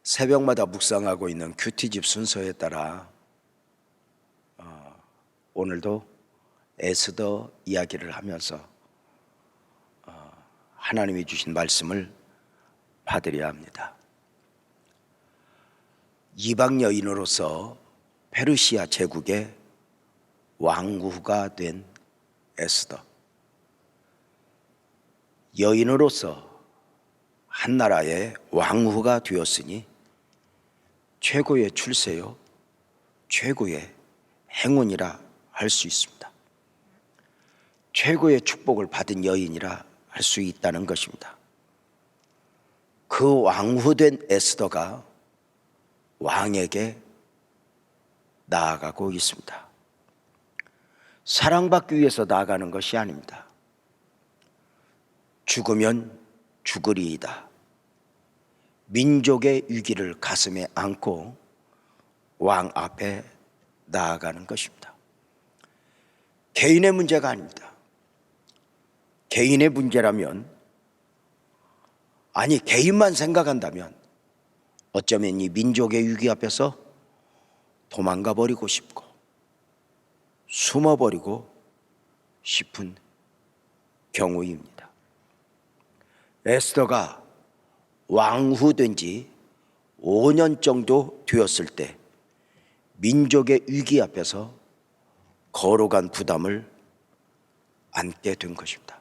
새벽마다 묵상하고 있는 큐티집 순서에 따라 오늘도 에스더 이야기를 하면서 하나님이 주신 말씀을 받으려 합니다. 이방 여인으로서 페르시아 제국의 왕후가 된 에스더, 여인으로서 한 나라의 왕후가 되었으니 최고의 출세요, 최고의 행운이라 할 수 있습니다. 최고의 축복을 받은 여인이라 할 수 있다는 것입니다. 그 왕후된 에스더가 왕에게 나아가고 있습니다. 사랑받기 위해서 나아가는 것이 아닙니다. 죽으면 죽으리이다. 민족의 위기를 가슴에 안고 왕 앞에 나아가는 것입니다. 개인의 문제가 아닙니다. 개인의 문제라면, 아니 개인만 생각한다면 어쩌면 이 민족의 위기 앞에서 도망가 버리고 싶고 숨어버리고 싶은 경우입니다. 에스더가 왕후된 지 5년 정도 되었을 때 민족의 위기 앞에서 거룩한 부담을 안게 된 것입니다.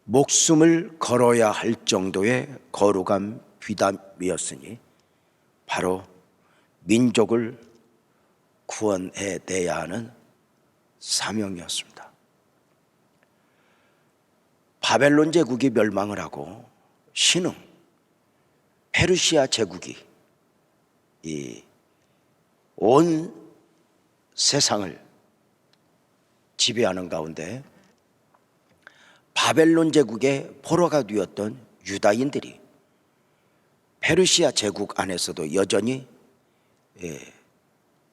목숨을 걸어야 할 정도의 거룩한 부담이었으니 바로 민족을 구원해내야 하는 사명이었습니다. 바벨론 제국이 멸망을 하고 신흥 페르시아 제국이 이 온 세상을 지배하는 가운데 바벨론 제국의 포로가 되었던 유다인들이 페르시아 제국 안에서도 여전히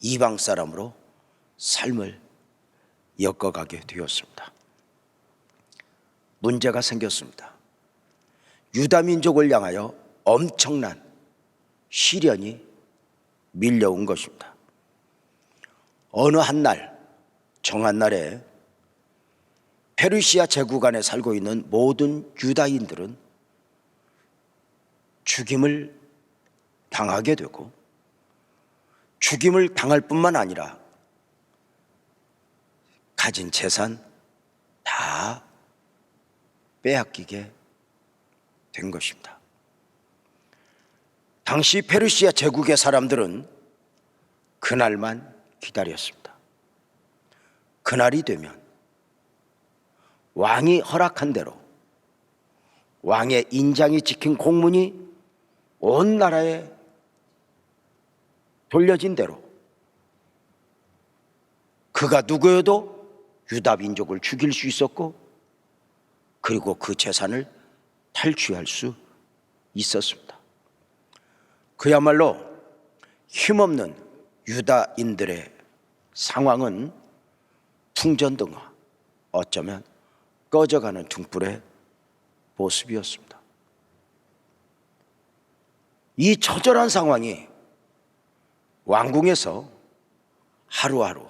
이방 사람으로 삶을 엮어가게 되었습니다. 문제가 생겼습니다. 유다 민족을 향하여 엄청난 시련이 밀려온 것입니다. 어느 한 날, 정한 날에 페르시아 제국 안에 살고 있는 모든 유다인들은 죽임을 당하게 되고, 죽임을 당할 뿐만 아니라 가진 재산 다 빼앗기게 된 것입니다. 당시 페르시아 제국의 사람들은 그날만 기다렸습니다. 그날이 되면 왕이 허락한 대로, 왕의 인장이 찍힌 공문이 온 나라에 돌려진 대로 그가 누구여도 유다 민족을 죽일 수 있었고, 그리고 그 재산을 탈취할 수 있었습니다. 그야말로 힘없는 유다인들의 상황은 풍전등화, 어쩌면 꺼져가는 등불의 모습이었습니다. 이 처절한 상황이 왕궁에서 하루하루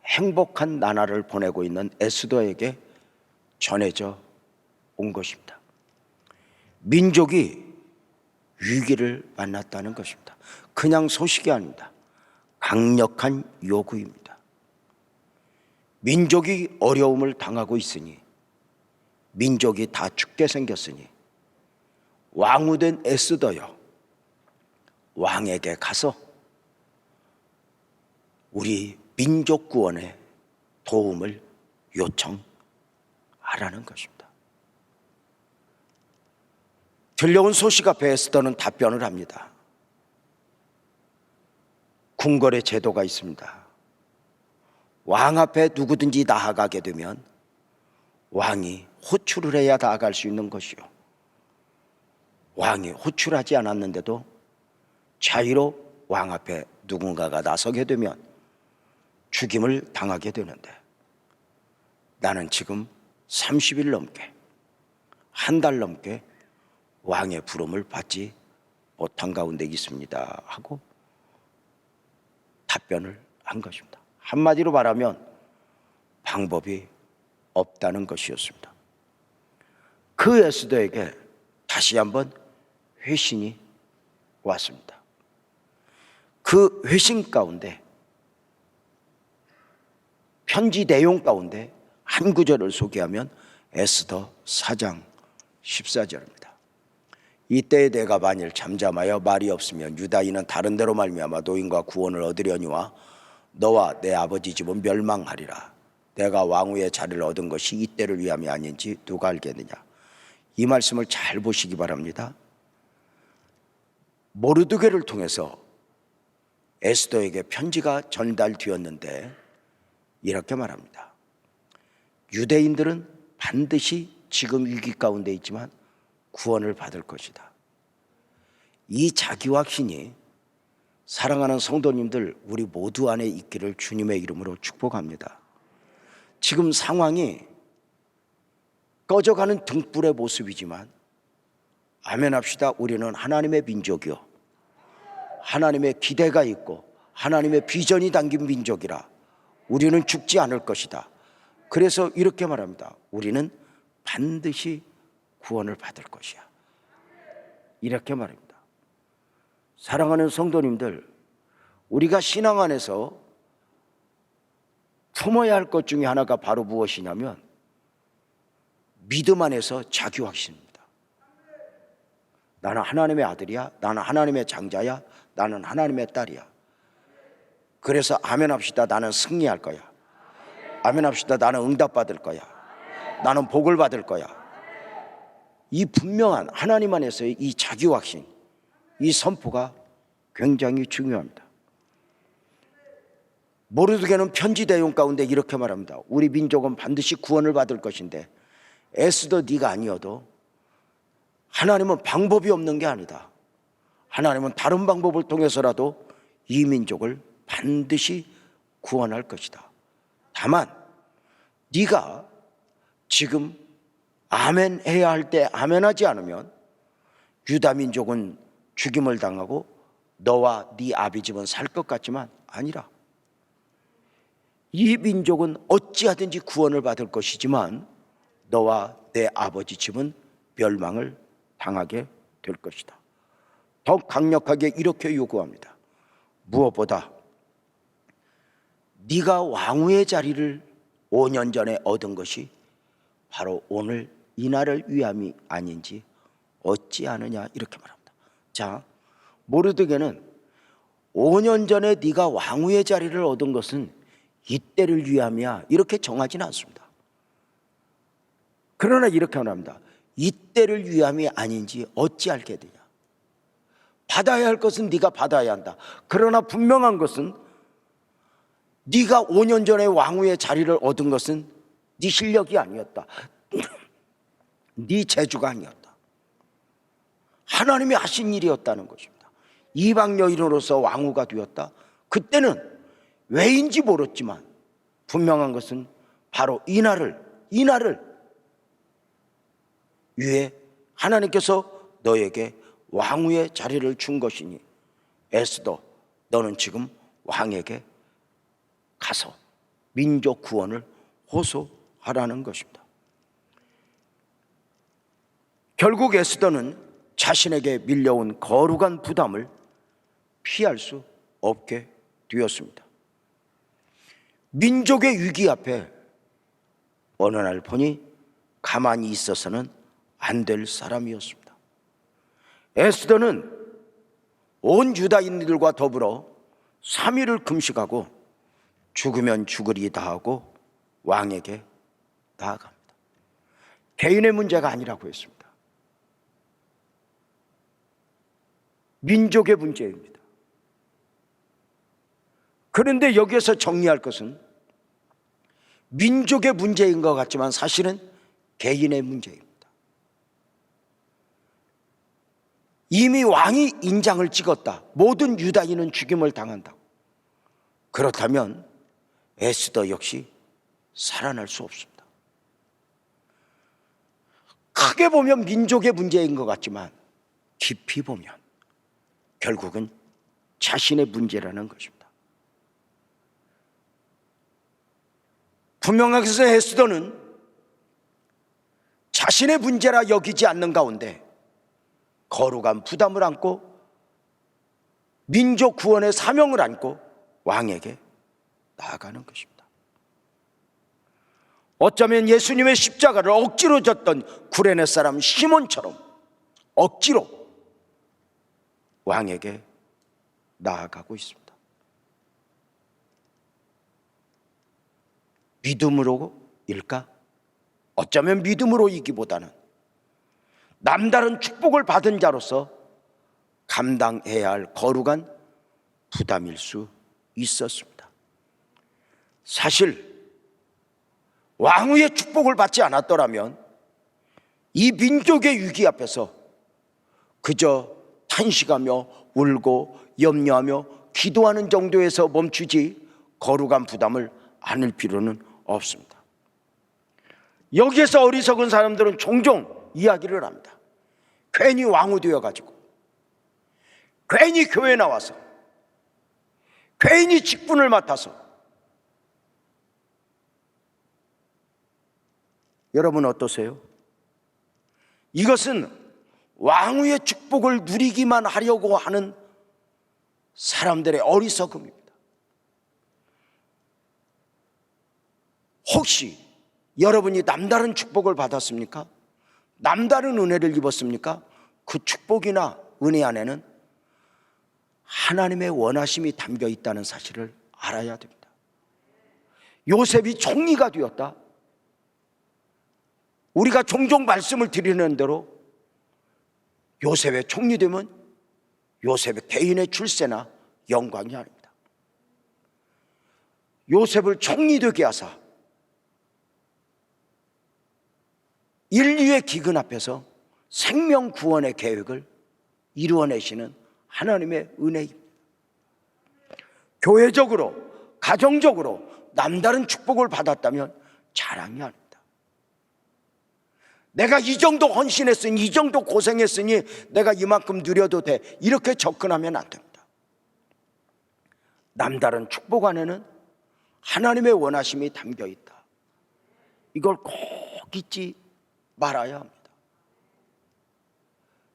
행복한 나날을 보내고 있는 에스더에게 전해져 온 것입니다. 민족이 위기를 만났다는 것입니다. 그냥 소식이 아닙니다. 강력한 요구입니다. 민족이 어려움을 당하고 있으니, 민족이 다 죽게 생겼으니 왕후된 에스더여, 왕에게 가서 우리 민족 구원에 도움을 요청하라는 것입니다. 들려온 소식 앞에 에스더는 답변을 합니다. 궁궐의 제도가 있습니다. 왕 앞에 누구든지 나아가게 되면 왕이 호출을 해야 나아갈 수 있는 것이요, 왕이 호출하지 않았는데도 자유로 왕 앞에 누군가가 나서게 되면 죽임을 당하게 되는데, 나는 지금 30일 넘게, 한 달 넘게 왕의 부름을 받지 옷 한가운데 있습니다 하고 답변을 한 것입니다. 한마디로 말하면 방법이 없다는 것이었습니다. 그 에스더에게 다시 한번 회신이 왔습니다. 그 회신 가운데 편지 내용 가운데 한 구절을 소개하면 에스더 4장 14절입니다. 이때에 내가 만일 잠잠하여 말이 없으면 유다인은 다른 데로 말미암아 노인과 구원을 얻으려니와 너와 내 아버지 집은 멸망하리라. 내가 왕후의 자리를 얻은 것이 이때를 위함이 아닌지 누가 알겠느냐. 이 말씀을 잘 보시기 바랍니다. 모르드게를 통해서 에스더에게 편지가 전달되었는데 이렇게 말합니다. 유대인들은 반드시 지금 위기 가운데 있지만 구원을 받을 것이다. 이 자기확신이 사랑하는 성도님들 우리 모두 안에 있기를 주님의 이름으로 축복합니다. 지금 상황이 꺼져가는 등불의 모습이지만 아멘합시다. 우리는 하나님의 민족이요, 하나님의 기대가 있고 하나님의 비전이 담긴 민족이라 우리는 죽지 않을 것이다. 그래서 이렇게 말합니다. 우리는 반드시 구원을 받을 것이야. 이렇게 말합니다. 사랑하는 성도님들, 우리가 신앙 안에서 품어야 할 것 중에 하나가 바로 무엇이냐면 믿음 안에서 자기 확신입니다. 나는 하나님의 아들이야. 나는 하나님의 장자야. 나는 하나님의 딸이야. 그래서 아멘합시다. 나는 승리할 거야. 아멘합시다. 나는 응답받을 거야. 나는 복을 받을 거야. 이 분명한 하나님 안에서의 이 자기 확신, 이 선포가 굉장히 중요합니다. 모르드게는 편지 내용 가운데 이렇게 말합니다. 우리 민족은 반드시 구원을 받을 것인데 에스더 네가 아니어도 하나님은 방법이 없는 게 아니다. 하나님은 다른 방법을 통해서라도 이 민족을 반드시 구원할 것이다. 다만 네가 지금 아멘 해야 할 때 아멘하지 않으면 유다 민족은 죽임을 당하고 너와 네 아비 집은 살 것 같지만 아니라. 이 민족은 어찌하든지 구원을 받을 것이지만 너와 내 아버지 집은 멸망을 당하게 될 것이다. 더 강력하게 이렇게 요구합니다. 무엇보다 네가 왕후의 자리를 5년 전에 얻은 것이 바로 오늘 이날을 위함이 아닌지 어찌 아느냐 이렇게 말합니다. 자, 모르드게는 5년 전에 네가 왕후의 자리를 얻은 것은 이때를 위함이야 이렇게 정하지는 않습니다. 그러나 이렇게 말합니다. 이때를 위함이 아닌지 어찌 알게 되냐. 받아야 할 것은 네가 받아야 한다. 그러나 분명한 것은 네가 5년 전에 왕후의 자리를 얻은 것은 네 실력이 아니었다. 네 재주가 아니었다. 하나님이 하신 일이었다는 것입니다. 이방 여인으로서 왕후가 되었다. 그때는 왜인지 모르지만 분명한 것은 바로 이날을 위해 하나님께서 너에게 왕후의 자리를 준 것이니 에스더 너는 지금 왕에게 가서 민족 구원을 호소하라는 것입니다. 결국 에스더는 자신에게 밀려온 거룩한 부담을 피할 수 없게 되었습니다. 민족의 위기 앞에 어느 날 보니 가만히 있어서는 안 될 사람이었습니다. 에스더는 온 유다인들과 더불어 3일을 금식하고 죽으면 죽으리다 하고 왕에게 나아갑니다. 개인의 문제가 아니라고 했습니다. 민족의 문제입니다. 그런데 여기에서 정리할 것은 민족의 문제인 것 같지만 사실은 개인의 문제입니다. 이미 왕이 인장을 찍었다. 모든 유다인은 죽임을 당한다. 그렇다면 에스더 역시 살아날 수 없습니다. 크게 보면 민족의 문제인 것 같지만 깊이 보면 결국은 자신의 문제라는 것입니다. 분명하게 에스더는 자신의 문제라 여기지 않는 가운데 거룩한 부담을 안고 민족 구원의 사명을 안고 왕에게 나아가는 것입니다. 어쩌면 예수님의 십자가를 억지로 졌던 구레네 사람 시몬처럼 억지로 왕에게 나아가고 있습니다. 믿음으로일까? 어쩌면 믿음으로이기보다는 남다른 축복을 받은 자로서 감당해야 할 거룩한 부담일 수 있었습니다. 사실 왕후의 축복을 받지 않았더라면 이 민족의 위기 앞에서 그저 탄식하며 울고 염려하며 기도하는 정도에서 멈추지 거룩한 부담을 안을 필요는 없습니다. 여기에서 어리석은 사람들은 종종 이야기를 합니다. 괜히 왕후 되어가지고, 괜히 교회 나와서, 괜히 직분을 맡아서. 여러분 어떠세요? 이것은 왕후의 축복을 누리기만 하려고 하는 사람들의 어리석음입니다. 혹시 여러분이 남다른 축복을 받았습니까? 남다른 은혜를 입었습니까? 그 축복이나 은혜 안에는 하나님의 원하심이 담겨 있다는 사실을 알아야 됩니다. 요셉이 총리가 되었다. 우리가 종종 말씀을 드리는 대로 요셉의 총리 되면 요셉의 개인의 출세나 영광이 아닙니다. 요셉을 총리 되게 하사 인류의 기근 앞에서 생명 구원의 계획을 이루어내시는 하나님의 은혜입니다. 교회적으로, 가정적으로 남다른 축복을 받았다면 자랑이 아닙니다. 내가 이 정도 헌신했으니, 이 정도 고생했으니 내가 이만큼 누려도 돼, 이렇게 접근하면 안 됩니다. 남다른 축복 안에는 하나님의 원하심이 담겨 있다. 이걸 꼭 잊지 말아야 합니다.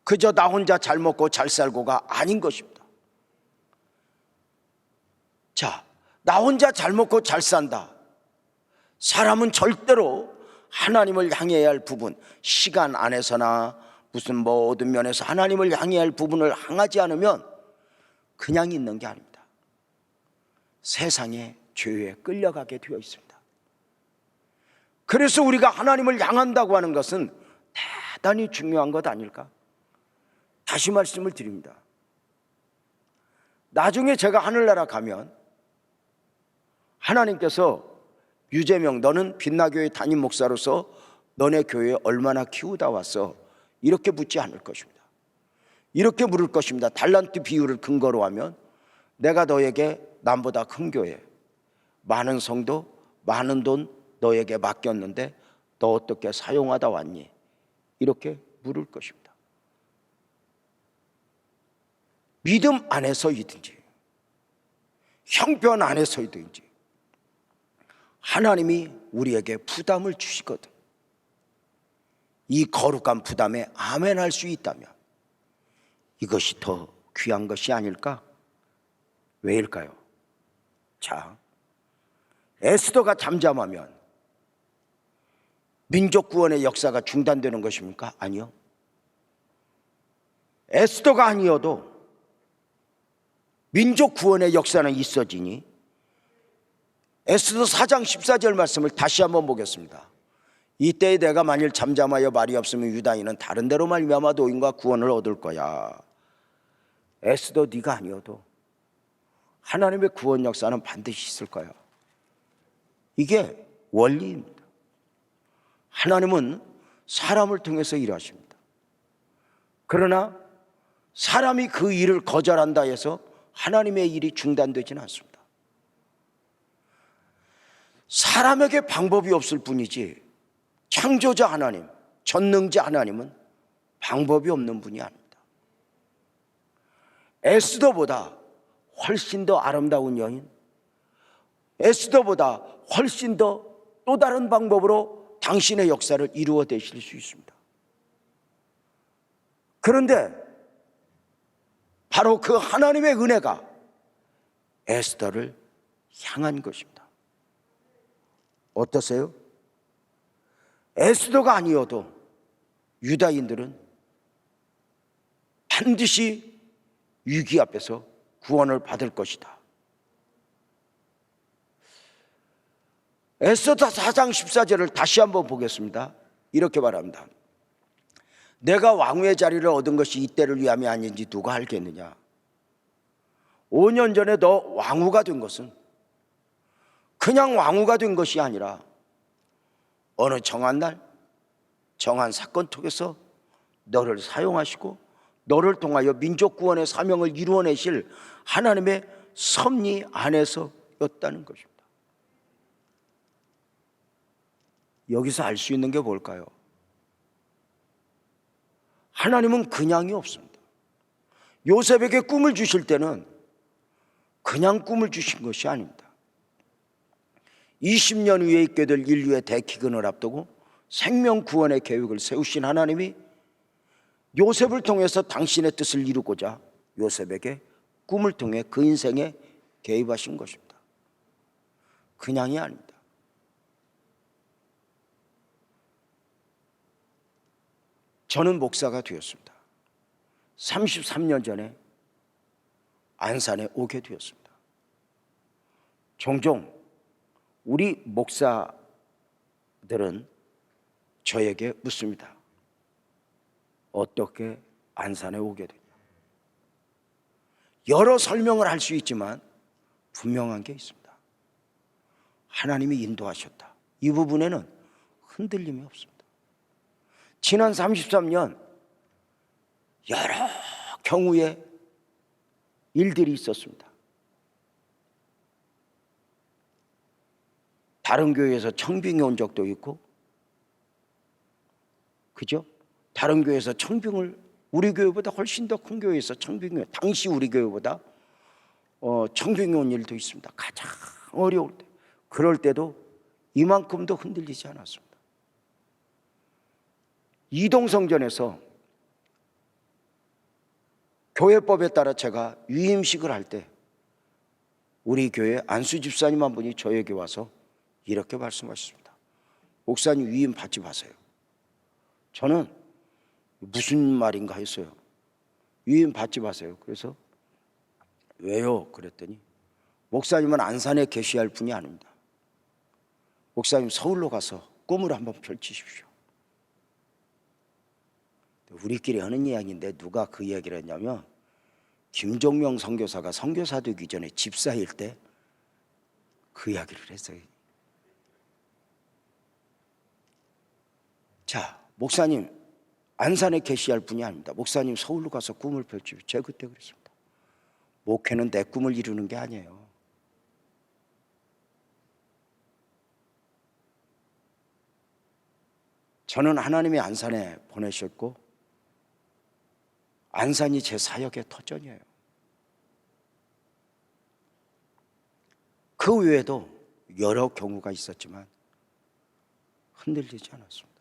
그저 나 혼자 잘 먹고 잘 살고가 아닌 것입니다. 자, 나 혼자 잘 먹고 잘 산다. 사람은 절대로 하나님을 향해야 할 부분, 시간 안에서나 무슨 모든 면에서 하나님을 향해야 할 부분을 향하지 않으면 그냥 있는 게 아닙니다. 세상의 죄에 끌려가게 되어 있습니다. 그래서 우리가 하나님을 향한다고 하는 것은 대단히 중요한 것 아닐까? 다시 말씀을 드립니다. 나중에 제가 하늘나라 가면 하나님께서 유재명, 너는 빛나교회 담임 목사로서 너네 교회에 얼마나 키우다 왔어? 이렇게 묻지 않을 것입니다. 이렇게 물을 것입니다. 달란트 비율을 근거로 하면 내가 너에게 남보다 큰 교회, 많은 성도, 많은 돈 너에게 맡겼는데 너 어떻게 사용하다 왔니? 이렇게 물을 것입니다. 믿음 안에서이든지 형편 안에서이든지 하나님이 우리에게 부담을 주시거든. 이 거룩한 부담에 아멘할 수 있다면 이것이 더 귀한 것이 아닐까? 왜일까요? 자, 에스더가 잠잠하면 민족 구원의 역사가 중단되는 것입니까? 아니요. 에스더가 아니어도 민족 구원의 역사는 있어지니 에스더 4장 14절 말씀을 다시 한번 보겠습니다. 이때에 내가 만일 잠잠하여 말이 없으면 유다인은 다른 데로 말미암아 노임과 구원을 얻을 거야. 에스더 네가 아니어도 하나님의 구원 역사는 반드시 있을 거야. 이게 원리입니다. 하나님은 사람을 통해서 일하십니다. 그러나 사람이 그 일을 거절한다 해서 하나님의 일이 중단되지는 않습니다. 사람에게 방법이 없을 뿐이지 창조자 하나님, 전능자 하나님은 방법이 없는 분이 아닙니다. 에스더보다 훨씬 더 아름다운 여인, 에스더보다 훨씬 더 또 다른 방법으로 당신의 역사를 이루어 내실 수 있습니다. 그런데 바로 그 하나님의 은혜가 에스더를 향한 것입니다. 어떠세요? 에스더가 아니어도 유다인들은 반드시 위기 앞에서 구원을 받을 것이다. 에스더 4장 14절을 다시 한번 보겠습니다. 이렇게 말합니다. 내가 왕후의 자리를 얻은 것이 이때를 위함이 아닌지 누가 알겠느냐. 5년 전에 너 왕후가 된 것은 그냥 왕후가 된 것이 아니라 어느 정한 날 정한 사건 속에서 너를 사용하시고 너를 통하여 민족 구원의 사명을 이루어내실 하나님의 섭리 안에서였다는 것입니다. 여기서 알 수 있는 게 뭘까요? 하나님은 그냥이 없습니다. 요셉에게 꿈을 주실 때는 그냥 꿈을 주신 것이 아닙니다. 20년 후에 있게 될 인류의 대기근을 앞두고 생명 구원의 계획을 세우신 하나님이 요셉을 통해서 당신의 뜻을 이루고자 요셉에게 꿈을 통해 그 인생에 개입하신 것입니다. 그냥이 아닙니다. 저는 목사가 되었습니다. 33년 전에 안산에 오게 되었습니다. 종종 우리 목사들은 저에게 묻습니다. 어떻게 안산에 오게 됐냐? 여러 설명을 할 수 있지만 분명한 게 있습니다. 하나님이 인도하셨다. 이 부분에는 흔들림이 없습니다. 지난 33년 여러 경우의 일들이 있었습니다. 다른 교회에서 청빙이 온 적도 있고, 그죠? 다른 교회에서 청빙을, 우리 교회보다 훨씬 더 큰 교회에서 청빙이, 당시 우리 교회보다 청빙이 온 일도 있습니다. 가장 어려울 때. 그럴 때도 이만큼도 흔들리지 않았습니다. 이동성전에서 교회법에 따라 제가 위임식을 할 때 우리 교회 안수 집사님 한 분이 저에게 와서 이렇게 말씀하셨습니다. 목사님 위임 받지 마세요. 저는 무슨 말인가 했어요. 위임 받지 마세요. 그래서 왜요? 그랬더니 목사님은 안산에 계셔야 할 분이 아닙니다. 목사님 서울로 가서 꿈을 한번 펼치십시오. 우리끼리 하는 이야기인데 누가 그 이야기를 했냐면 김종명 선교사가 선교사 되기 전에 집사일 때 그 이야기를 했어요. 자, 목사님 안산에 계셔야 할 분이 아닙니다. 목사님 서울로 가서 꿈을 펼치십시오. 제가 그때 그랬습니다. 목회는 내 꿈을 이루는 게 아니에요. 저는 하나님이 안산에 보내셨고 안산이 제 사역의 터전이에요. 그 외에도 여러 경우가 있었지만 흔들리지 않았습니다.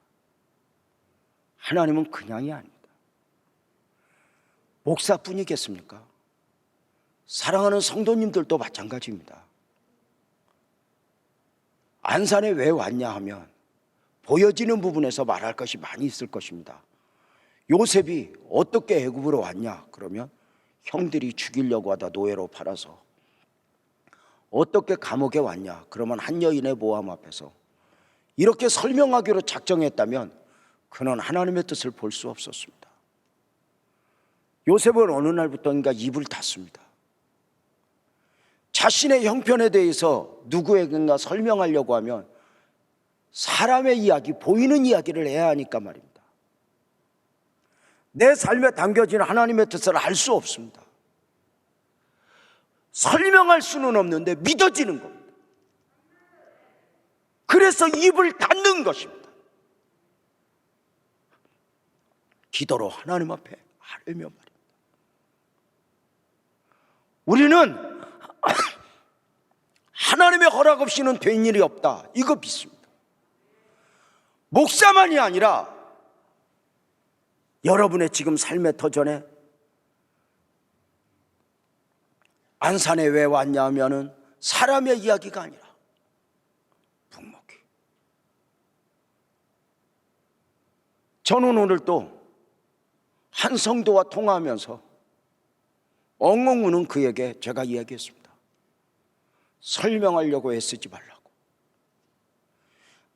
하나님은 그냥이 아닙니다. 목사뿐이겠습니까? 사랑하는 성도님들도 마찬가지입니다. 안산에 왜 왔냐 하면 보여지는 부분에서 말할 것이 많이 있을 것입니다. 요셉이 어떻게 애굽으로 왔냐? 그러면 형들이 죽이려고 하다 노예로 팔아서. 어떻게 감옥에 왔냐? 그러면 한 여인의 모함 앞에서. 이렇게 설명하기로 작정했다면 그는 하나님의 뜻을 볼 수 없었습니다. 요셉은 어느 날부터인가 입을 닫습니다. 자신의 형편에 대해서 누구에게인가 설명하려고 하면 사람의 이야기, 보이는 이야기를 해야 하니까 말입니다. 내 삶에 담겨진 하나님의 뜻을 알 수 없습니다. 설명할 수는 없는데 믿어지는 겁니다. 그래서 입을 닫는 것입니다. 기도로 하나님 앞에 아뢰며 말입니다. 우리는 하나님의 허락 없이는 된 일이 없다, 이거 믿습니다. 목사만이 아니라 여러분의 지금 삶의 터전에 안산에 왜 왔냐 하면은 사람의 이야기가 아니라 북목이. 저는 오늘 또 한 성도와 통화하면서 엉엉 우는 그에게 제가 이야기했습니다. 설명하려고 애쓰지 말라고.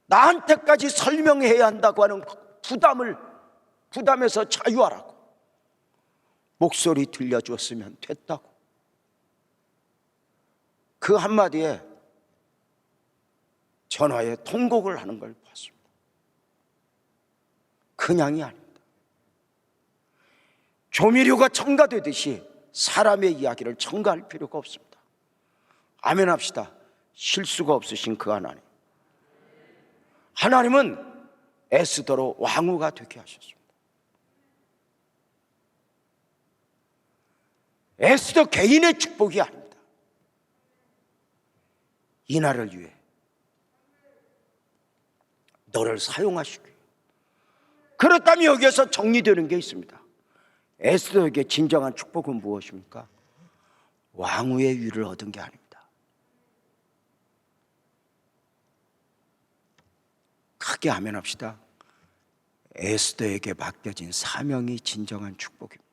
나한테까지 설명해야 한다고 하는 부담에서 자유하라고. 목소리 들려주었으면 됐다고. 그 한마디에 전화에 통곡을 하는 걸 봤습니다. 그냥이 아닙니다. 조미료가 첨가되듯이 사람의 이야기를 첨가할 필요가 없습니다. 아멘 합시다. 실수가 없으신 그 하나님. 하나님은 에스더로 왕후가 되게 하셨습니다. 에스더 개인의 축복이 아닙니다. 이 나라를 위해 너를 사용하시기 위해. 그렇다면 여기에서 정리되는 게 있습니다. 에스더에게 진정한 축복은 무엇입니까? 왕후의 위를 얻은 게 아닙니다. 크게 아멘 합시다. 에스더에게 맡겨진 사명이 진정한 축복입니다.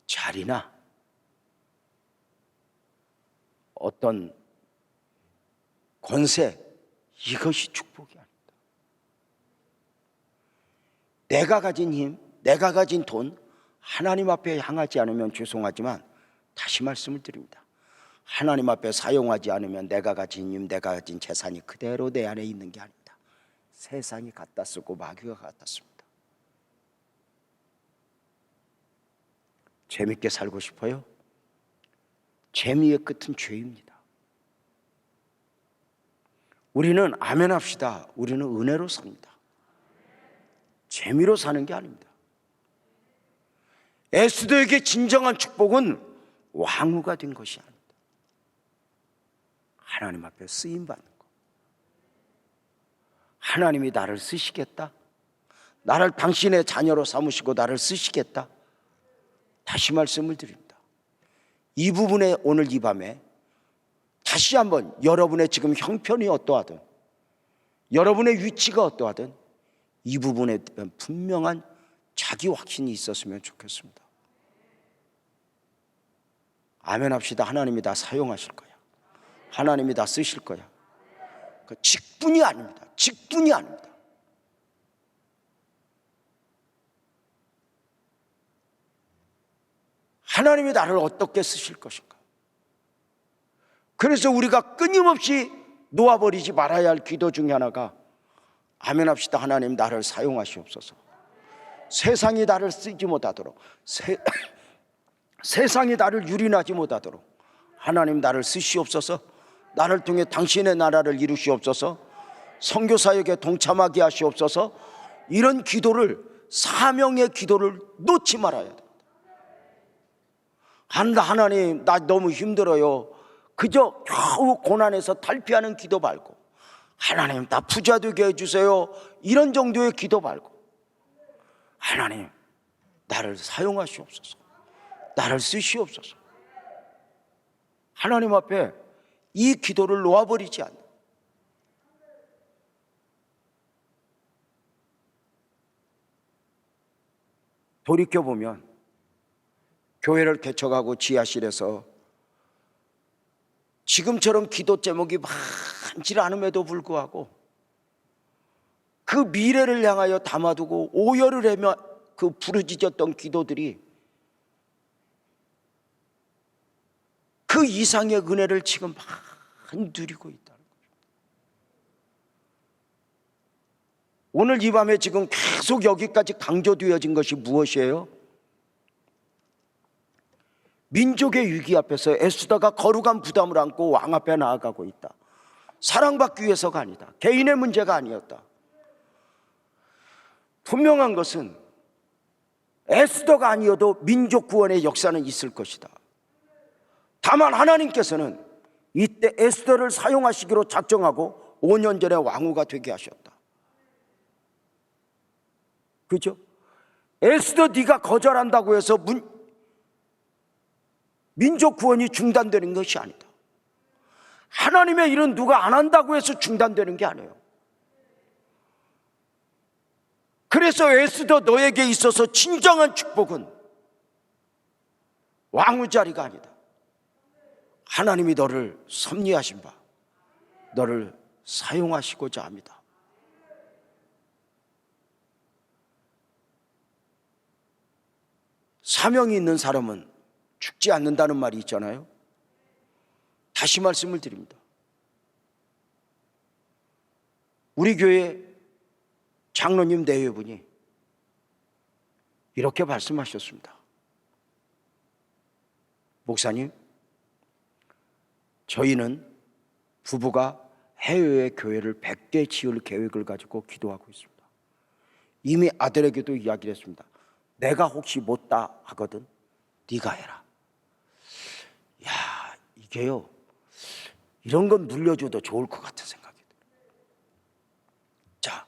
자리나 어떤 권세, 이것이 축복이 아닙니다. 내가 가진 힘, 내가 가진 돈, 하나님 앞에 향하지 않으면 죄송하지만 다시 말씀을 드립니다. 하나님 앞에 사용하지 않으면 내가 가진 힘, 내가 가진 재산이 그대로 내 안에 있는 게 아닙니다. 세상이 갖다 쓰고 마귀가 갖다 씁니다. 재밌게 살고 싶어요? 재미의 끝은 죄입니다. 우리는 아멘 합시다. 우리는 은혜로 삽니다. 재미로 사는 게 아닙니다. 에스더에게 진정한 축복은 왕후가 된 것이 아닙니다. 하나님 앞에 쓰임받는 것. 하나님이 나를 쓰시겠다, 나를 당신의 자녀로 삼으시고 나를 쓰시겠다. 다시 말씀을 드립니다. 이 부분에 오늘 이 밤에 다시 한번 여러분의 지금 형편이 어떠하든, 여러분의 위치가 어떠하든 이 부분에 대한 분명한 자기 확신이 있었으면 좋겠습니다. 아멘 합시다. 하나님이 다 사용하실 거야. 하나님이 다 쓰실 거야. 그 직분이 아닙니다. 직분이 아닙니다. 하나님이 나를 어떻게 쓰실 것인가. 그래서 우리가 끊임없이 놓아버리지 말아야 할 기도 중에 하나가 아멘 합시다. 하나님 나를 사용하시옵소서. 세상이 나를 쓰지 못하도록, 세상이 나를 유린하지 못하도록 하나님 나를 쓰시옵소서. 나를 통해 당신의 나라를 이루시옵소서. 선교사역에 동참하게 하시옵소서. 이런 기도를, 사명의 기도를 놓지 말아야 됩니다. 하나님 나 너무 힘들어요. 그저 겨우 고난에서 탈피하는 기도 말고, 하나님 나 부자 되게 해주세요, 이런 정도의 기도 말고, 하나님 나를 사용하시옵소서. 나를 쓰시옵소서. 하나님 앞에 이 기도를 놓아버리지 않는, 돌이켜보면 교회를 개척하고 지하실에서 지금처럼 기도 제목이 많지 않음에도 불구하고 그 미래를 향하여 담아두고 오열을 하며 그 부르짖었던 기도들이 그 이상의 은혜를 지금 많이 누리고 있다는 거죠. 오늘 이 밤에 지금 계속 여기까지 강조되어진 것이 무엇이에요? 민족의 위기 앞에서 에스더가 거룩한 부담을 안고 왕 앞에 나아가고 있다. 사랑받기 위해서가 아니다. 개인의 문제가 아니었다. 분명한 것은 에스더가 아니어도 민족 구원의 역사는 있을 것이다. 다만 하나님께서는 이때 에스더를 사용하시기로 작정하고 5년 전에 왕후가 되게 하셨다. 그죠? 에스더 네가 거절한다고 해서 민족 구원이 중단되는 것이 아니다. 하나님의 일은 누가 안 한다고 해서 중단되는 게 아니에요. 그래서 에스더 너에게 있어서 진정한 축복은 왕후 자리가 아니다. 하나님이 너를 섭리하신 바, 너를 사용하시고자 합니다. 사명이 있는 사람은 죽지 않는다는 말이 있잖아요. 다시 말씀을 드립니다. 우리 교회 장로님 내외분이 이렇게 말씀하셨습니다. 목사님, 저희는 부부가 해외에 교회를 100개 지을 계획을 가지고 기도하고 있습니다. 이미 아들에게도 이야기를 했습니다. 내가 혹시 못다 하거든 네가 해라. 야, 이게요, 이런 건 물려줘도 좋을 것 같은 생각이 들어요. 자,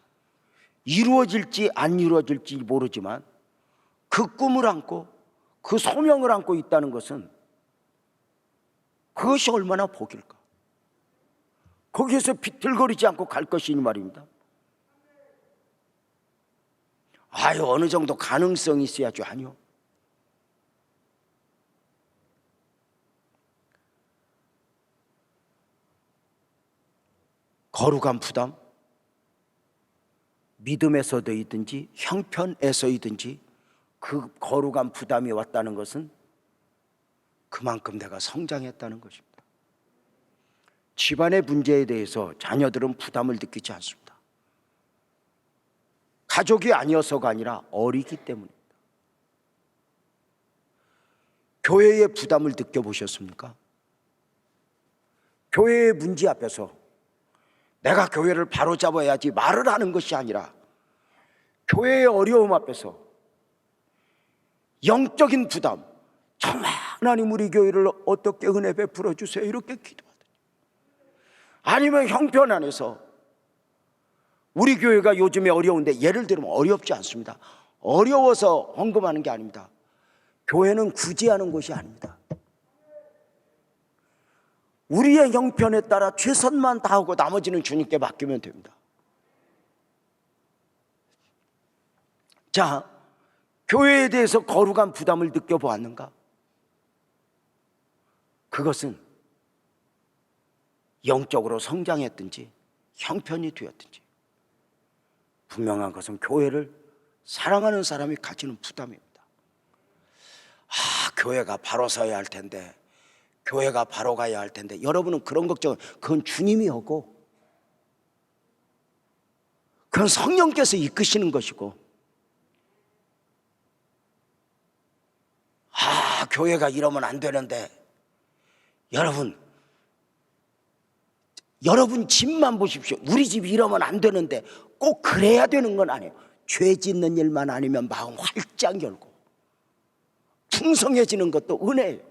이루어질지 안 이루어질지 모르지만 그 꿈을 안고 그 소명을 안고 있다는 것은 그것이 얼마나 복일까. 거기에서 비틀거리지 않고 갈 것이니 말입니다. 아유, 어느 정도 가능성이 있어야죠. 아니요. 거룩한 부담, 믿음에서든지 형편에서든지 그 거룩한 부담이 왔다는 것은 그만큼 내가 성장했다는 것입니다. 집안의 문제에 대해서 자녀들은 부담을 느끼지 않습니다. 가족이 아니어서가 아니라 어리기 때문입니다. 교회의 부담을 느껴보셨습니까? 교회의 문제 앞에서 내가 교회를 바로잡아야지 말을 하는 것이 아니라 교회의 어려움 앞에서 영적인 부담, 정말 하나님 우리 교회를 어떻게 은혜 베풀어 주세요 이렇게 기도하더니, 아니면 형편 안에서 우리 교회가 요즘에 어려운데, 예를 들면 어렵지 않습니다. 어려워서 헌금하는 게 아닙니다. 교회는 구제하는 곳이 아닙니다. 우리의 형편에 따라 최선만 다하고 나머지는 주님께 맡기면 됩니다. 자, 교회에 대해서 거룩한 부담을 느껴보았는가? 그것은 영적으로 성장했든지 형편이 되었든지 분명한 것은 교회를 사랑하는 사람이 가지는 부담입니다. 아, 교회가 바로 서야 할 텐데, 교회가 바로 가야 할 텐데. 여러분은 그런 걱정은 그건 주님이 하고, 그건 성령께서 이끄시는 것이고, 아, 교회가 이러면 안 되는데. 여러분 집만 보십시오. 우리 집이 이러면 안 되는데 꼭 그래야 되는 건 아니에요. 죄 짓는 일만 아니면 마음 활짝 열고 풍성해지는 것도 은혜예요.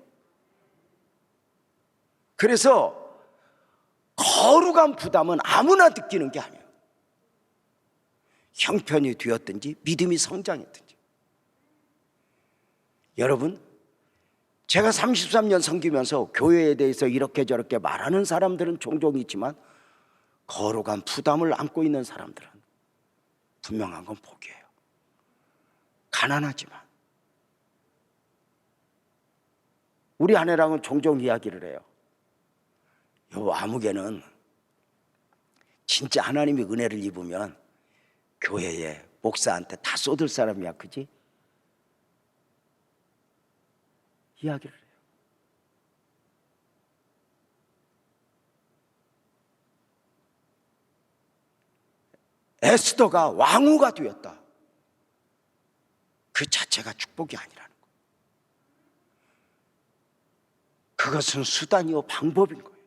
그래서 거룩한 부담은 아무나 느끼는 게 아니에요. 형편이 되었든지 믿음이 성장했든지. 여러분, 제가 33년 섬기면서 교회에 대해서 이렇게 저렇게 말하는 사람들은 종종 있지만 거룩한 부담을 안고 있는 사람들은 분명한 건 복이에요. 가난하지만. 우리 아내랑은 종종 이야기를 해요. 요 아무개는 진짜 하나님이 은혜를 입으면 교회에 목사한테 다 쏟을 사람이야, 그지? 이야기를 해요. 에스더가 왕후가 되었다. 그 자체가 축복이 아니라는 거예요. 그것은 수단이요 방법인 거예요.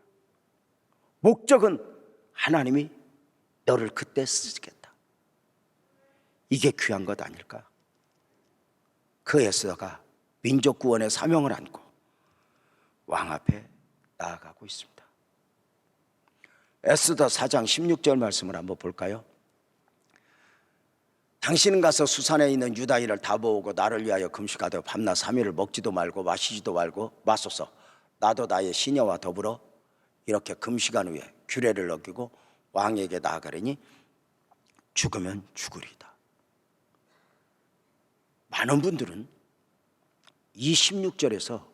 목적은 하나님이 너를 그때 쓰겠다. 이게 귀한 것 아닐까? 그 에스더가 민족 구원의 사명을 안고 왕 앞에 나아가고 있습니다. 에스더 4장 16절 말씀을 한번 볼까요? 당신은 가서 수산에 있는 유다인을 다 모으고 나를 위하여 금식하되 밤낮 3일을 먹지도 말고 마시지도 말고 마소서. 나도 나의 시녀와 더불어 이렇게 금식한 후에 규례를 어기고 왕에게 나아가려니 죽으면 죽으리이다. 많은 분들은 이 16절에서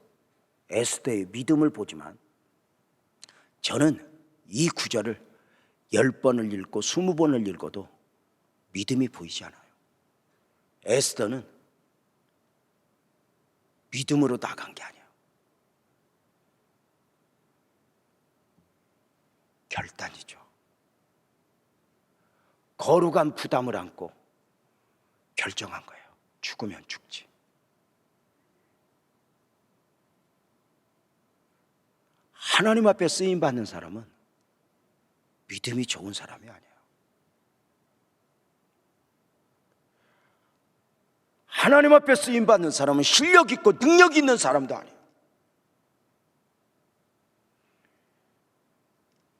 에스더의 믿음을 보지만 저는 이 구절을 10번을 읽고 20번을 읽어도 믿음이 보이지 않아요. 에스더는 믿음으로 나간 게 아니에요. 결단이죠. 거룩한 부담을 안고 결정한 거예요. 죽으면 죽지. 하나님 앞에 쓰임받는 사람은 믿음이 좋은 사람이 아니에요. 하나님 앞에 쓰임받는 사람은 실력 있고 능력 있는 사람도 아니에요.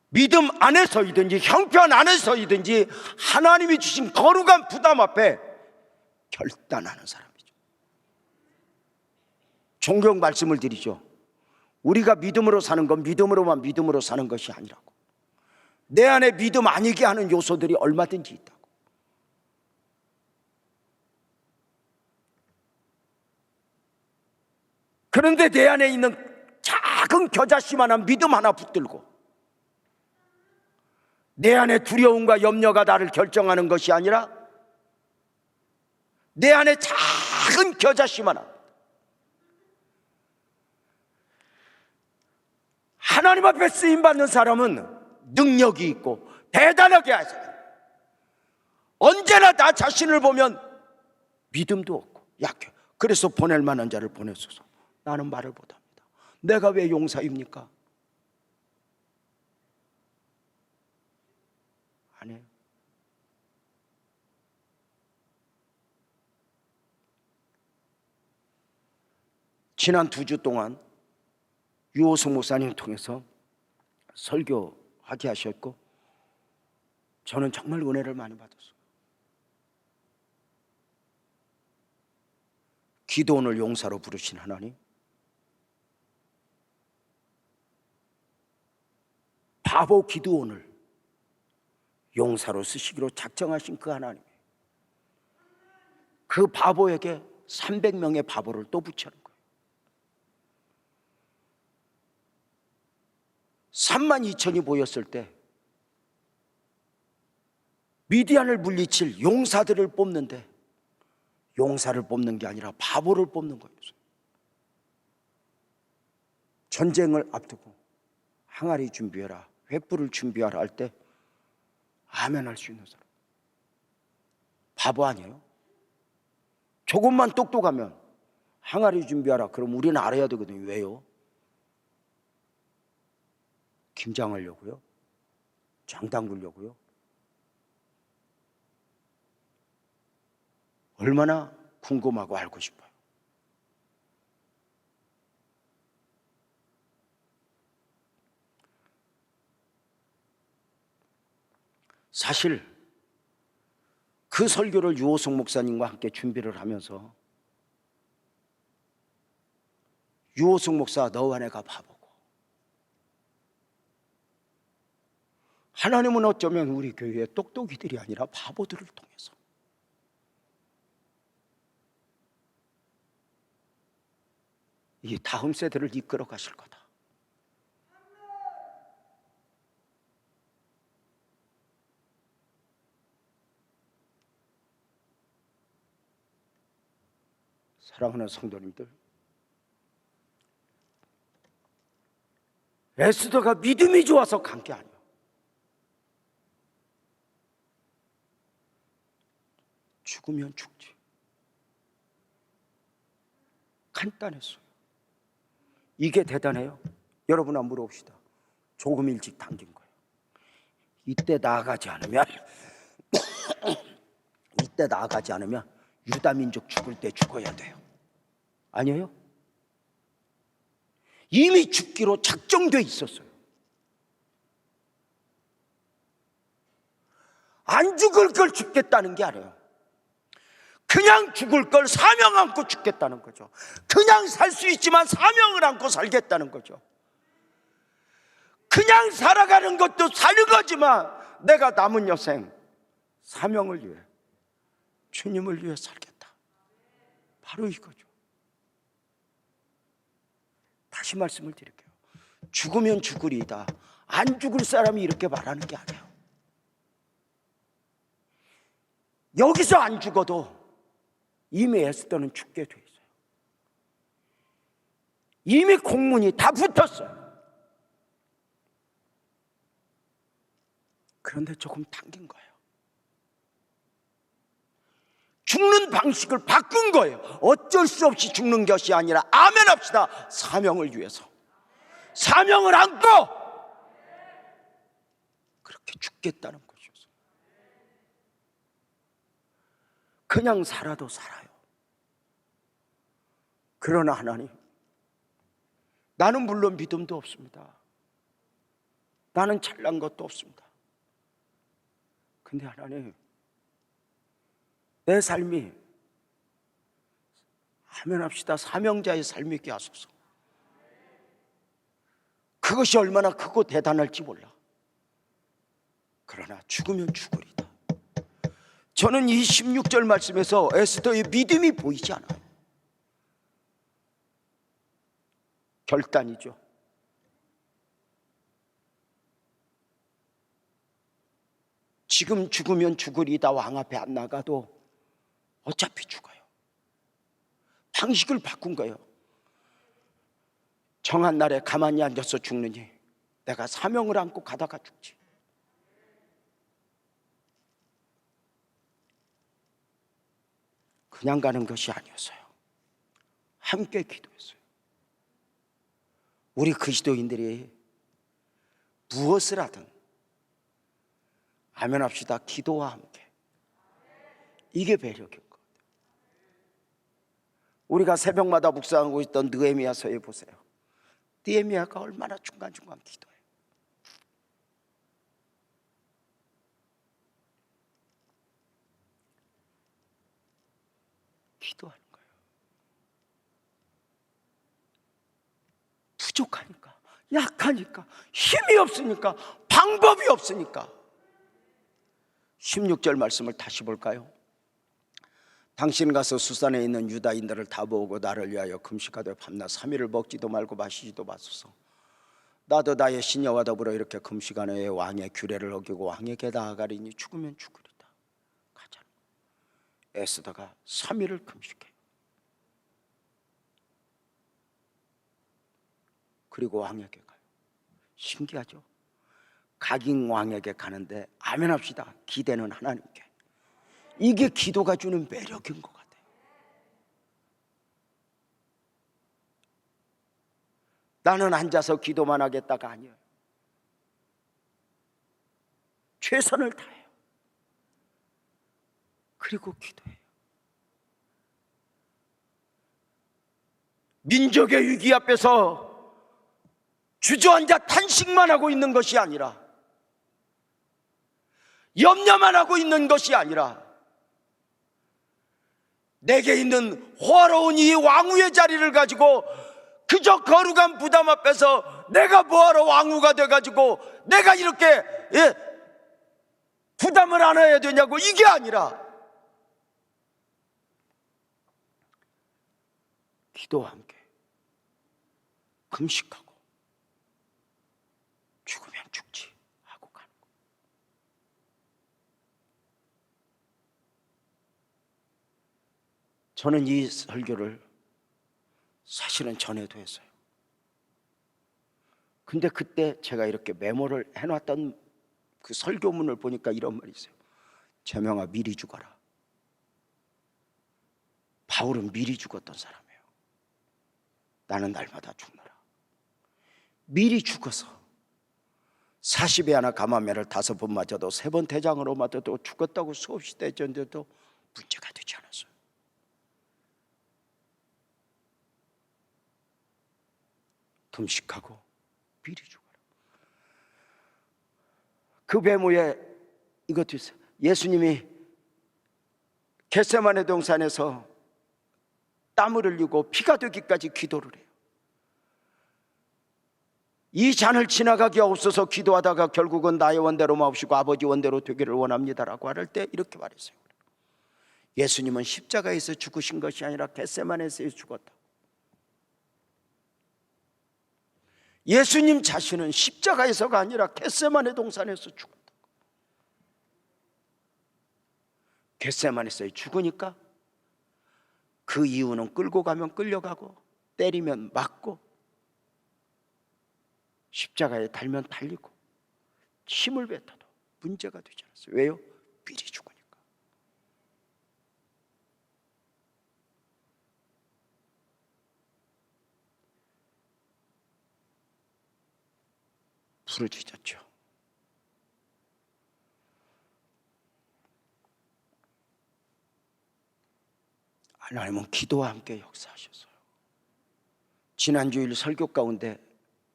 믿음 안에서이든지 형편 안에서이든지 하나님이 주신 거룩한 부담 앞에 결단하는 사람이죠. 종종 말씀을 드리죠. 우리가 믿음으로 사는 건 믿음으로 사는 것이 아니라고. 내 안에 믿음 아니게 하는 요소들이 얼마든지 있다고. 그런데 내 안에 있는 작은 겨자씨만한 믿음 하나 붙들고 내 안에 두려움과 염려가 나를 결정하는 것이 아니라 내 안에 작은 겨자씨만한 하나님 앞에 쓰임받는 사람은 능력이 있고 대단하게 하세요. 언제나 나 자신을 보면 믿음도 없고 약해. 그래서 보낼 만한 자를 보내소서. 나는 말을 못합니다. 내가 왜 용사입니까? 아니에요. 지난 2주 동안 유호성 목사님 통해서 설교하게 하셨고 저는 정말 은혜를 많이 받았어요. 기도원을 용사로 부르신 하나님, 바보 기도원을 용사로 쓰시기로 작정하신 그 하나님, 그 바보에게 300명의 바보를 또 붙여는 거예요. 32,000이 모였을 때 미디안을 물리칠 용사들을 뽑는데 용사를 뽑는 게 아니라 바보를 뽑는 거예요. 전쟁을 앞두고 항아리 준비해라, 횃불을 준비하라 할 때 아멘 할 수 있는 사람. 바보 아니에요? 조금만 똑똑하면 항아리 준비하라 그럼 우리는 알아야 되거든요. 왜요? 김장하려고요? 장 담그려고요? 얼마나 궁금하고 알고 싶어요. 사실 그 설교를 유호성 목사님과 함께 준비를 하면서 유호성 목사 너와 내가 바보고 하나님은 어쩌면 우리 교회의 똑똑이들이 아니라 바보들을 통해서 이 다음 세대를 이끌어 가실 거다. 사랑하는 성도님들, 에스더가 믿음이 좋아서 간 게 아니에요. 죽으면 죽지. 간단했어요. 이게 대단해요. 여러분 한번 물어봅시다. 조금 일찍 당긴 거예요. 이때 나아가지 않으면 유다 민족 죽을 때 죽어야 돼요. 아니에요. 이미 죽기로 작정돼 있었어요. 안 죽을 걸 죽겠다는 게 아니에요. 그냥 죽을 걸 사명 안고 죽겠다는 거죠. 그냥 살 수 있지만 사명을 안고 살겠다는 거죠. 그냥 살아가는 것도 사는 거지만 내가 남은 여생 사명을 위해, 주님을 위해 살겠다. 바로 이거죠. 다시 말씀을 드릴게요. 죽으면 죽으리이다. 안 죽을 사람이 이렇게 말하는 게 아니에요. 여기서 안 죽어도 이미 에스더는 죽게 돼 있어요. 이미 공문이 다 붙었어요. 그런데 조금 당긴 거예요. 죽는 방식을 바꾼 거예요. 어쩔 수 없이 죽는 것이 아니라 아멘 합시다. 사명을 위해서, 사명을 안고 그렇게 죽겠다는 것이었어요. 그냥 살아도 살아요. 그러나 하나님, 나는 물론 믿음도 없습니다. 나는 잘난 것도 없습니다. 근데 하나님, 내 삶이 아멘 합시다. 사명자의 삶이게 하소서. 그것이 얼마나 크고 대단할지 몰라. 그러나 죽으면 죽으리다. 저는 이 16절 말씀에서 에스더의 믿음이 보이지 않아요. 결단이죠. 지금 죽으면 죽으리다 왕 앞에 안 나가도 어차피 죽어요. 방식을 바꾼 거예요. 정한 날에 가만히 앉아서 죽느니 내가 사명을 안고 가다가 죽지. 그냥 가는 것이 아니었어요. 함께 기도했어요. 우리 그리스도인들이 무엇을 하든 아멘 합시다. 기도와 함께. 이게 배려인 것 같아요. 우리가 새벽마다 묵상하고 있던 느헤미야서에 보세요. 느헤미야가 얼마나 중간중간 기도해요. 기도하는 거예요. 부족하니까, 약하니까, 힘이 없으니까, 방법이 없으니까. 16절 말씀을 다시 볼까요? 당신 가서 수산에 있는 유다인들을 다 모으고 나를 위하여 금식하되 밤낮 3일을 먹지도 말고 마시지도 마소서. 나도 나의 시녀와 더불어 이렇게 금식하는 왕의 규례를 어기고 왕에게 나아가리니 죽으면 죽으리다. 가자. 에스더가 3일을 금식해요. 그리고 왕에게 가요. 신기하죠? 각인 왕에게 가는데 아멘 합시다. 기대는 하나님께. 이게 기도가 주는 매력인 것 같아요. 나는 앉아서 기도만 하겠다가 아니에요. 최선을 다해요. 그리고 기도해요. 민족의 위기 앞에서 주저앉아 탄식만 하고 있는 것이 아니라, 염려만 하고 있는 것이 아니라, 내게 있는 호화로운 이 왕후의 자리를 가지고 그저 거룩한 부담 앞에서 내가 뭐하러 왕후가 돼가지고 내가 이렇게 부담을 안아야 되냐고, 이게 아니라 기도와 함께 금식하고 죽으면 죽지 하고 가는 거예요. 저는 이 설교를 사실은 전에도 했어요. 근데 그때 제가 이렇게 메모를 해놨던 그 설교문을 보니까 이런 말이 있어요. 재명아, 미리 죽어라. 바울은 미리 죽었던 사람이에요. 나는 날마다 죽노라. 미리 죽어서 40에 하나 감화매를 5번 맞아도 3번 대장으로 맞아도 죽었다고 수없이 대전돼도 문제가 되지 않았어요. 금식하고 미리 죽어라. 그 배모에 이것도 있어요. 예수님이 겟세마네 동산에서 땀을 흘리고 피가 되기까지 기도를 해요. 이 잔을 지나가게 하옵소서 기도하다가 결국은 나의 원대로 마옵시고 아버지 원대로 되기를 원합니다라고 할 때 이렇게 말했어요. 예수님은 십자가에서 죽으신 것이 아니라 겟세마네에서 죽었다. 예수님 자신은 십자가에서가 아니라 겟세마네 동산에서 죽었다. 겟세마네에서 죽으니까 그 이유는 끌고 가면 끌려가고 때리면 맞고 십자가에 달면 달리고 힘을 뱉어도 문제가 되지 않았어요. 왜요? 미리 죽으니까. 부르짖었죠. 하나님은 기도와 함께 역사하셨어요. 지난주일 설교 가운데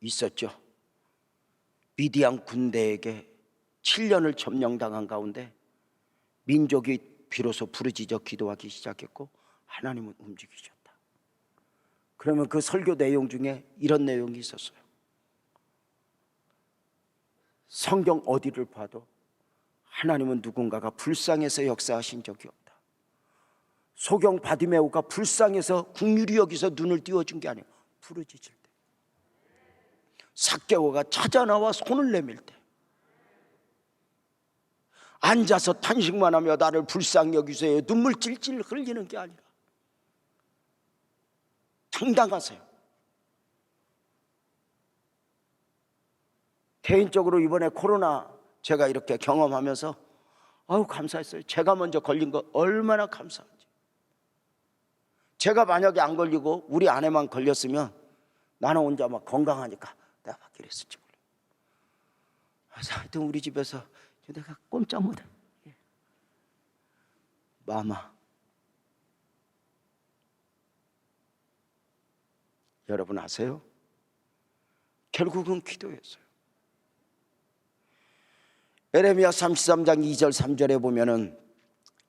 있었죠. 미디안 군대에게 7년을 점령당한 가운데 민족이 비로소 부르짖어 기도하기 시작했고 하나님은 움직이셨다. 그러면 그 설교 내용 중에 이런 내용이 있었어요. 성경 어디를 봐도 하나님은 누군가가 불쌍해서 역사하신 적이 없다. 소경 바디메오가 불쌍해서 긍휼히 여기서 눈을 띄워준 게 아니에요. 부르짖을 때, 삭개오가 찾아나와 손을 내밀 때, 앉아서 탄식만 하며 나를 불쌍히 여기세요 눈물 찔찔 흘리는 게 아니라 당당하세요. 개인적으로 이번에 코로나 제가 이렇게 경험하면서 아우 감사했어요. 제가 먼저 걸린 거 얼마나 감사한지. 제가 만약에 안 걸리고 우리 아내만 걸렸으면 나는 혼자 막 건강하니까 내가 막 이랬을지 몰라요. 하여튼 우리 집에서 내가 꼼짝 못해. 마마, 여러분 아세요? 결국은 기도였어요. 에레미야 33장 2절 3절에 보면은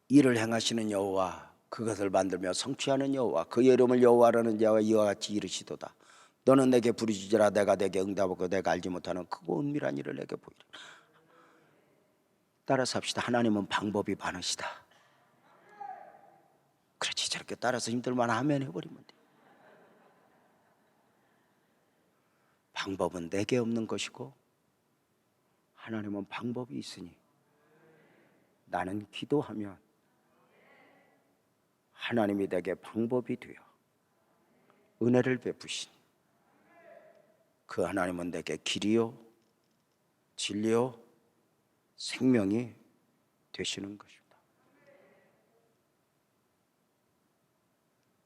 일을 행하시는 여호와 그것을 만들며 성취하는 여호와 그의 이름을 여호와라는 자와 이와 같이 이르시도다. 너는 내게 부르짖으라 내가 내게 응답하고 내가 알지 못하는 크고 은밀한 일을 내게 보이라. 따라서 합시다. 하나님은 방법이 많으시다. 그렇지, 저렇게 따라서 힘들만 하면 해버리면 돼. 방법은 내게 없는 것이고 하나님은 방법이 있으니 나는 기도하면 하나님이 내게 방법이 되어 은혜를 베푸시니 그 하나님은 내게 길이요 진리요 생명이 되시는 것입니다.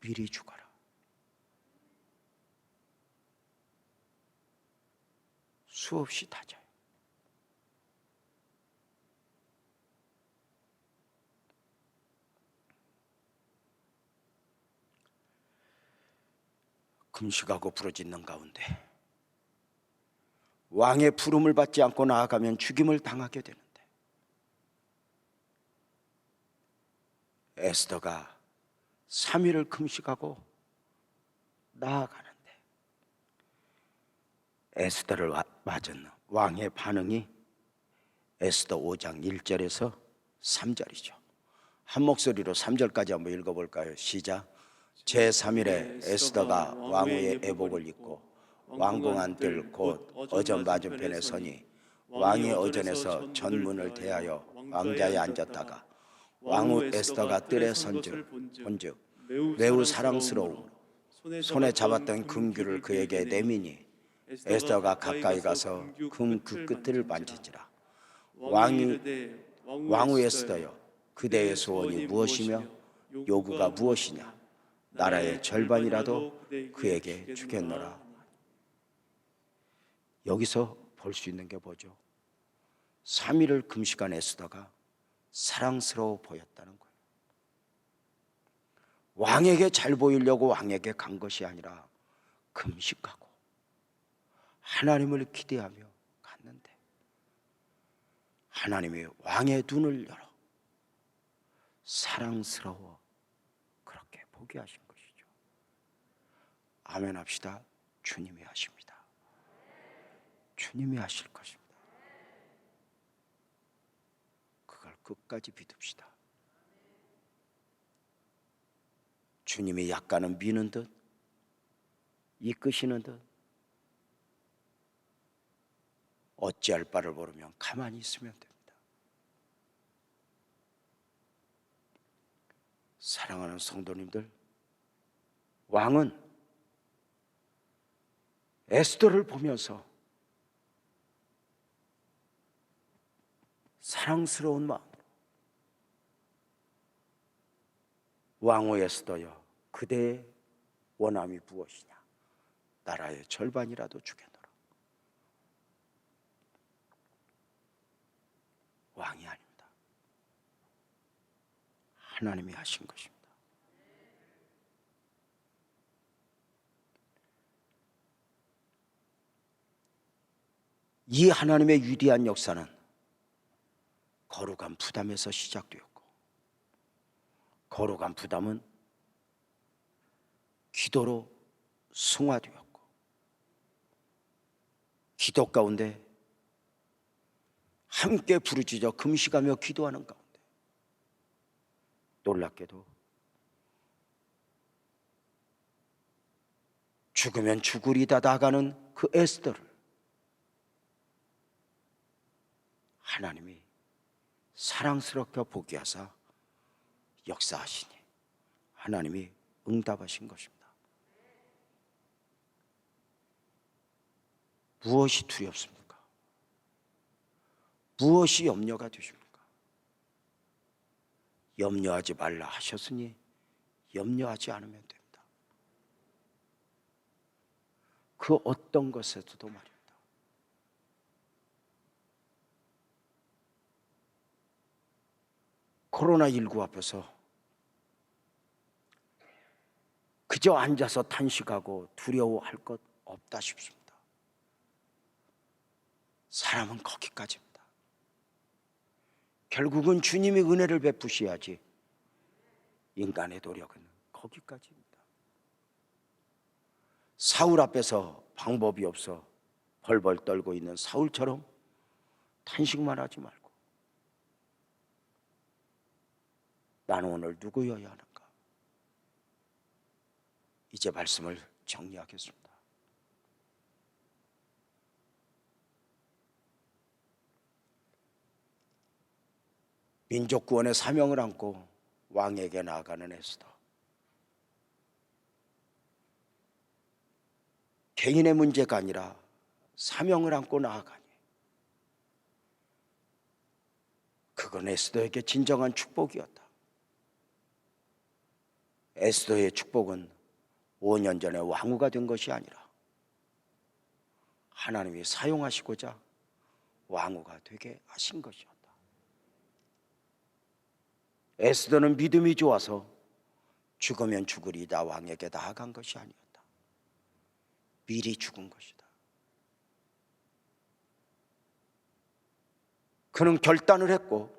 미리 죽어라. 수없이 다져요. 금식하고 부르짖는 가운데 왕의 부름을 받지 않고 나아가면 죽임을 당하게 되는데 에스더가 3일을 금식하고 나아가는데 에스더를 맞은 왕의 반응이 에스더 5장 1절에서 3절이죠. 한 목소리로 3절까지 한번 읽어볼까요? 시작. 제3일에 에스더가 왕후의 애복을 입고 왕궁안 뜰 곧 어전 맞은편에 서니 왕이 어전에서 전문을 대하여 왕자에 앉았다가 왕후 에스더가 뜰에 선즉 본즉 매우 사랑스러움으로 손에 잡았던 금규를 그에게 내미니 에스더가 가까이 가서 금 그 끝을 만지지라. 왕후 에스더여 그대의 소원이 무엇이며 요구가 무엇이냐 나라의 절반이라도 그에게 주겠노라. 여기서 볼 수 있는 게 뭐죠? 3일을 금식한 에스더가 사랑스러워 보였다는 거예요. 왕에게 잘 보이려고 왕에게 간 것이 아니라 금식하고 하나님을 기대하며 갔는데 하나님이 왕의 눈을 열어 사랑스러워 그렇게 보게 하신 것이죠. 아멘 합시다. 주님이 하십니다. 주님이 하실 것입니다. 그걸 끝까지 믿읍시다. 주님이 약간은 미는 듯 이끄시는 듯 어찌할 바를 모르면 가만히 있으면 됩니다. 사랑하는 성도님들, 왕은 에스더를 보면서 사랑스러운 마음으로 왕후 에스더여, 그대의 원함이 무엇이냐? 나라의 절반이라도 주겠노라. 왕이 아닙니다. 하나님이 하신 것입니다. 이 하나님의 위대한 역사는 거룩한 부담에서 시작되었고, 거룩한 부담은 기도로 승화되었고, 기도 가운데 함께 부르짖어 금식하며 기도하는 가운데 놀랍게도 죽으면 죽으리다 나가는 그 에스더를 하나님이 사랑스럽게 보게 하사 역사하시니 하나님이 응답하신 것입니다. 무엇이 두렵습니까? 무엇이 염려가 되십니까? 염려하지 말라 하셨으니 염려하지 않으면 됩니다. 그 어떤 것에서도 말입니다. 코로나19 앞에서 그저 앉아서 탄식하고 두려워할 것 없다 싶습니다. 사람은 거기까지입니다. 결국은 주님이 은혜를 베푸셔야지 인간의 노력은 거기까지입니다. 사울 앞에서 방법이 없어 벌벌 떨고 있는 사울처럼 탄식만 하지 말고 나는 오늘 누구여야 하는가? 이제 말씀을 정리하겠습니다. 민족 구원의 사명을 안고 왕에게 나아가는 에스더. 개인의 문제가 아니라 사명을 안고 나아가니 그건 에스더에게 진정한 축복이었다. 에스더의 축복은 5년 전에 왕후가 된 것이 아니라 하나님이 사용하시고자 왕후가 되게 하신 것이었다. 에스더는 믿음이 좋아서 죽으면 죽으리다 왕에게 나아간 것이 아니었다. 미리 죽은 것이다. 그는 결단을 했고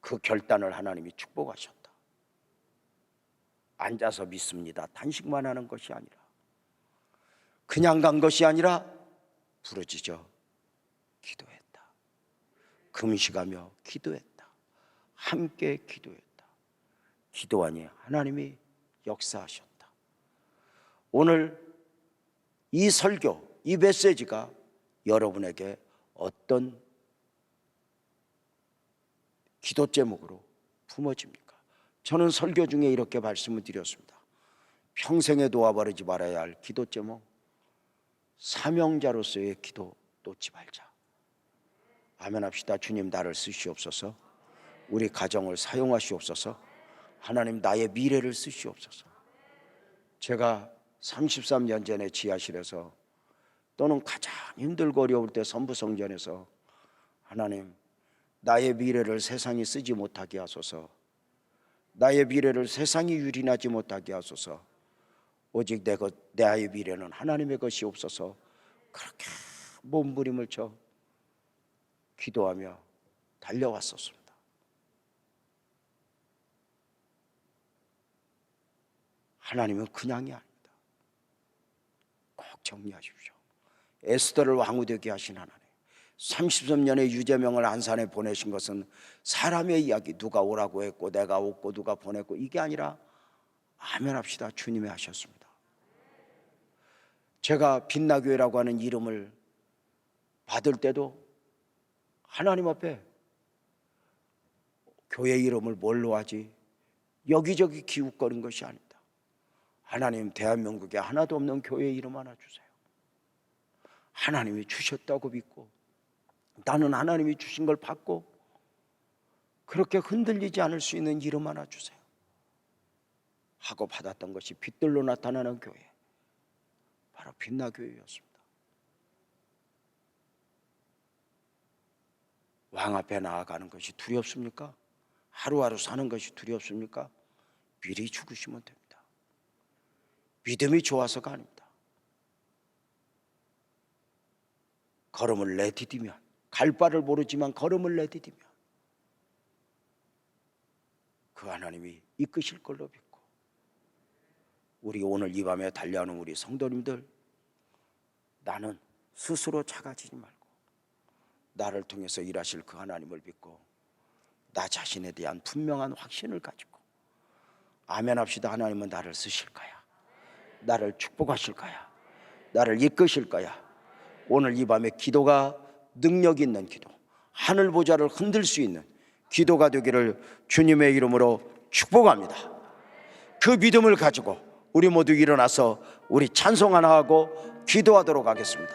그 결단을 하나님이 축복하셨다. 앉아서 믿습니다. 단식만 하는 것이 아니라 그냥 간 것이 아니라 부르짖어 기도했다. 금식하며 기도했다. 함께 기도했다. 기도하니 하나님이 역사하셨다. 오늘 이 설교, 이 메시지가 여러분에게 어떤 기도 제목으로 품어집니까? 저는 설교 중에 이렇게 말씀을 드렸습니다. 평생에 놓아버리지 말아야 할 기도 제목, 사명자로서의 기도 놓지 말자. 아멘 합시다. 주님 나를 쓰시옵소서. 우리 가정을 사용하시옵소서. 하나님 나의 미래를 쓰시옵소서. 제가 33년 전에 지하실에서 또는 가장 힘들고 어려울 때 선부성전에서 하나님 나의 미래를 세상이 쓰지 못하게 하소서. 나의 미래를 세상이 유린하지 못하게 하소서. 오직 나의 미래는 하나님의 것이 없어서 그렇게 몸부림을 쳐 기도하며 달려왔었습니다. 하나님은 그냥이 아닙니다. 꼭 정리하십시오. 에스더를 왕후되게 하신 하나님, 33년의 유재명을 안산에 보내신 것은 사람의 이야기, 누가 오라고 했고 내가 오고 누가 보냈고 이게 아니라 아멘 합시다, 주님이 하셨습니다. 제가 빛나교회라고 하는 이름을 받을 때도 하나님 앞에 교회 이름을 뭘로 하지 여기저기 기웃거린 것이 아닙니다. 하나님, 대한민국에 하나도 없는 교회 이름 하나 주세요. 하나님이 주셨다고 믿고 나는 하나님이 주신 걸 받고 그렇게 흔들리지 않을 수 있는 이름 하나 주세요 하고 받았던 것이 빛들로 나타나는 교회, 바로 빛나교회였습니다. 왕 앞에 나아가는 것이 두렵습니까? 하루하루 사는 것이 두렵습니까? 미리 죽으시면 됩니다. 믿음이 좋아서가 아닙니다. 걸음을 내디디면, 갈 바를 모르지만 걸음을 내디디면 그 하나님이 이끄실 걸로 믿고, 우리 오늘 이 밤에 달려오는 우리 성도님들, 나는 스스로 작아지지 말고 나를 통해서 일하실 그 하나님을 믿고 나 자신에 대한 분명한 확신을 가지고 아멘 합시다. 하나님은 나를 쓰실 거야, 나를 축복하실 거야, 나를 이끄실 거야. 오늘 이 밤에 기도가 능력 있는 기도, 하늘 보좌를 흔들 수 있는 기도가 되기를 주님의 이름으로 축복합니다. 그 믿음을 가지고 우리 모두 일어나서 우리 찬송 하나 하고 기도하도록 하겠습니다.